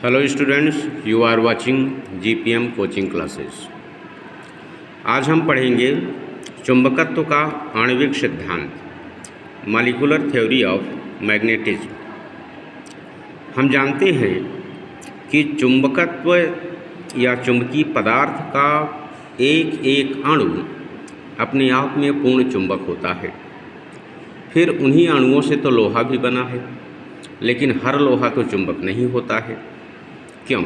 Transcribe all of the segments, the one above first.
Hello students, you are watching GPM coaching classes. आज हम पढ़ेंगे चुंबकत्व का आणविक सिद्धांत, मॉलिक्यूलर थ्योरी ऑफ मैग्नेटिज्म। हम जानते हैं कि चुंबकत्व या चुंबकीय पदार्थ का एक एक अणु अपने आप में पूर्ण चुंबक होता है। फिर उन्हीं अणुओं से तो लोहा भी बना है, लेकिन हर लोहा तो चुंबक नहीं होता है। क्यों?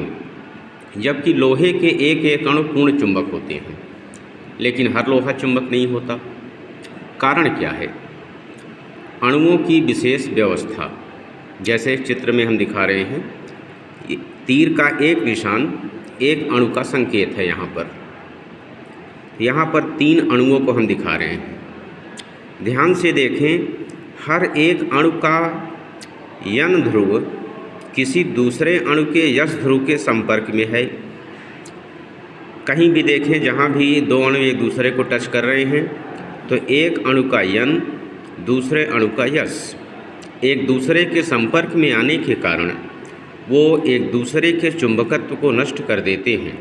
जबकि लोहे के एक एक अणु पूर्ण चुंबक होते हैं, लेकिन हर लोहा चुंबक नहीं होता। कारण क्या है? अणुओं की विशेष व्यवस्था। जैसे चित्र में हम दिखा रहे हैं, तीर का एक निशान एक अणु का संकेत है। यहाँ पर 3 अणुओं को हम दिखा रहे हैं। ध्यान से देखें, हर एक अणु का यन ध्रुव किसी दूसरे अणु के यस ध्रुव के संपर्क में है। कहीं भी देखें, जहाँ भी 2 अणु एक दूसरे को टच कर रहे हैं, तो एक अणु का यन, दूसरे अणु का यस एक दूसरे के संपर्क में आने के कारण वो एक दूसरे के चुंबकत्व को नष्ट कर देते हैं।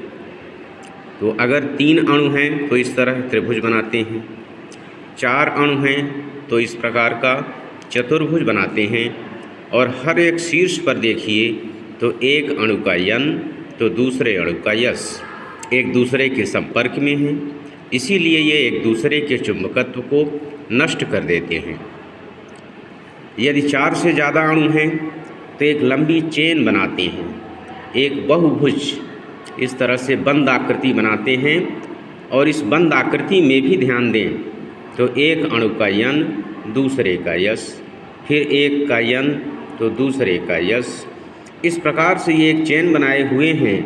तो अगर 3 अणु हैं तो इस तरह त्रिभुज बनाते हैं, 4 अणु हैं तो इस प्रकार का चतुर्भुज बनाते हैं, और हर एक शीर्ष पर देखिए तो एक अणु का यन तो दूसरे अणु का यस एक दूसरे के संपर्क में हैं। इसीलिए ये एक दूसरे के चुंबकत्व को नष्ट कर देते हैं। यदि 4 से ज़्यादा अणु हैं तो एक लंबी चेन बनाते हैं, एक बहुभुज इस तरह से बंद आकृति बनाते हैं। और इस बंद आकृति में भी ध्यान दें तो एक अणु का यन दूसरे का यस, फिर एक का यन तो दूसरे का यस। इस प्रकार से ये एक चेन बनाए हुए हैं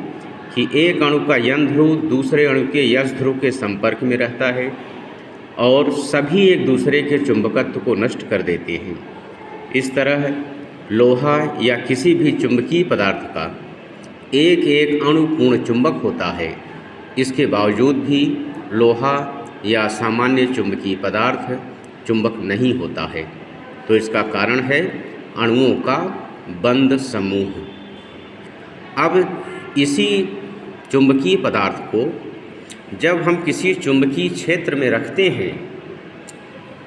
कि एक अणु का यन ध्रुव दूसरे अणु के यस ध्रुव के संपर्क में रहता है, और सभी एक दूसरे के चुंबकत्व को नष्ट कर देते हैं। इस तरह लोहा या किसी भी चुंबकीय पदार्थ का एक एक अणु पूर्ण चुंबक होता है। इसके बावजूद भी लोहा या सामान्य चुंबकीय पदार्थ चुंबक नहीं होता है। तो इसका कारण है अणुओं का बंद समूह। अब इसी चुंबकीय पदार्थ को जब हम किसी चुंबकीय क्षेत्र में रखते हैं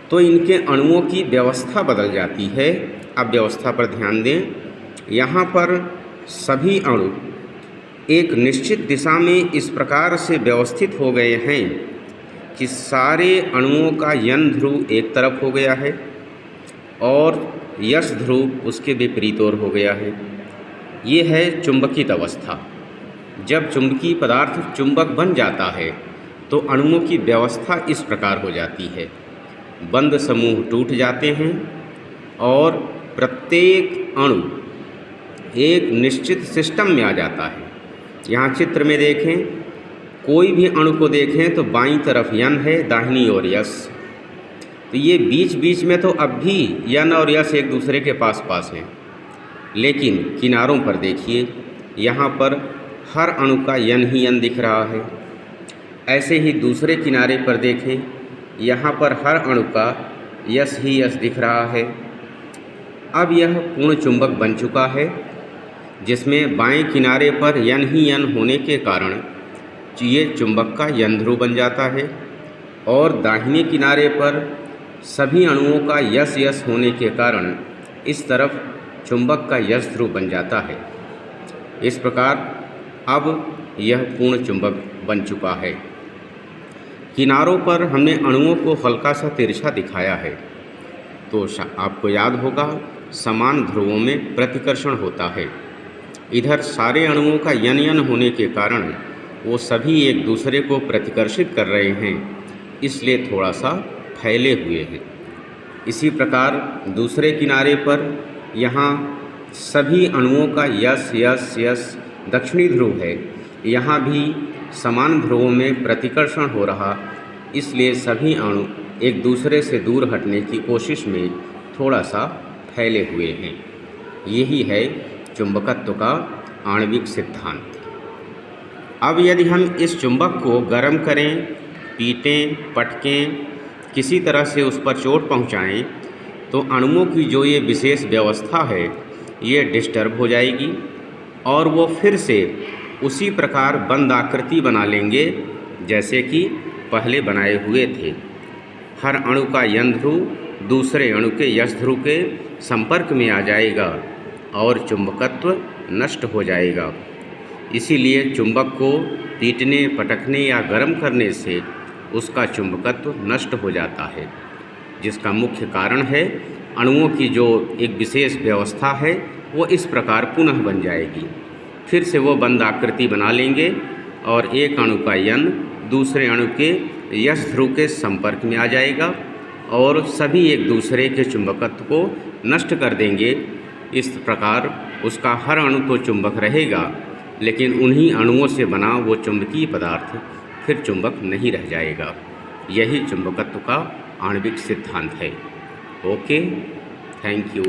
तो इनके अणुओं की व्यवस्था बदल जाती है। अब व्यवस्था पर ध्यान दें। यहाँ पर सभी अणु एक निश्चित दिशा में इस प्रकार से व्यवस्थित हो गए हैं कि सारे अणुओं का यन ध्रुव एक तरफ हो गया है और यस ध्रुव उसके विपरीत ओर हो गया है। ये है चुंबकित अवस्था। जब चुंबकीय पदार्थ चुंबक बन जाता है तो अणुओं की व्यवस्था इस प्रकार हो जाती है। बंद समूह टूट जाते हैं और प्रत्येक अणु एक निश्चित सिस्टम में आ जाता है। यहाँ चित्र में देखें, कोई भी अणु को देखें तो बाईं तरफ यन है, दाहिनी ओर यस। तो ये बीच बीच में तो अब भी यन और यस एक दूसरे के पास पास हैं, लेकिन किनारों पर देखिए, यहाँ पर हर अणु का यन ही यन दिख रहा है। ऐसे ही दूसरे किनारे पर देखें, यहाँ पर हर अणु का यस ही यस दिख रहा है। अब यह पूर्ण चुंबक बन चुका है, जिसमें बाएं किनारे पर यन ही यन होने के कारण ये चुंबक का यन ध्रुव बन जाता है, और दाहिने किनारे पर सभी अणुओं का यस यस होने के कारण इस तरफ चुंबक का यस ध्रुव बन जाता है। इस प्रकार अब यह पूर्ण चुंबक बन चुका है। किनारों पर हमने अणुओं को हल्का सा तिरछा दिखाया है, तो आपको याद होगा समान ध्रुवों में प्रतिकर्षण होता है। इधर सारे अणुओं का यन यन होने के कारण वो सभी एक दूसरे को प्रतिकर्षित कर रहे हैं, इसलिए थोड़ा सा फैले हुए हैं। इसी प्रकार दूसरे किनारे पर यहाँ सभी अणुओं का यस यस यस दक्षिणी ध्रुव है। यहाँ भी समान ध्रुवों में प्रतिकर्षण हो रहा, इसलिए सभी अणु एक दूसरे से दूर हटने की कोशिश में थोड़ा सा फैले हुए हैं। यही है चुंबकत्व का आणविक सिद्धांत। अब यदि हम इस चुंबक को गर्म करें, पीटें, पटकें, किसी तरह से उस पर चोट पहुंचाएं, तो अणुओं की जो ये विशेष व्यवस्था है ये डिस्टर्ब हो जाएगी और वो फिर से उसी प्रकार बंद आकृति बना लेंगे जैसे कि पहले बनाए हुए थे। हर अणु का यन ध्रुव दूसरे अणु के यस ध्रुव के संपर्क में आ जाएगा और चुंबकत्व नष्ट हो जाएगा। इसीलिए चुंबक को पीटने, पटकने या गर्म करने से उसका चुंबकत्व नष्ट हो जाता है, जिसका मुख्य कारण है अणुओं की जो एक विशेष व्यवस्था है वो इस प्रकार पुनः बन जाएगी। फिर से वो बंद आकृति बना लेंगे और एक अणु का यन दूसरे अणु के यस ध्रुव के संपर्क में आ जाएगा और सभी एक दूसरे के चुंबकत्व को नष्ट कर देंगे। इस प्रकार उसका हर अणु तो चुंबक रहेगा, लेकिन उन्हीं अणुओं से बना वो चुंबकीय पदार्थ फिर चुंबक नहीं रह जाएगा। यही चुंबकत्व का आणविक सिद्धांत है। Okay, thank you.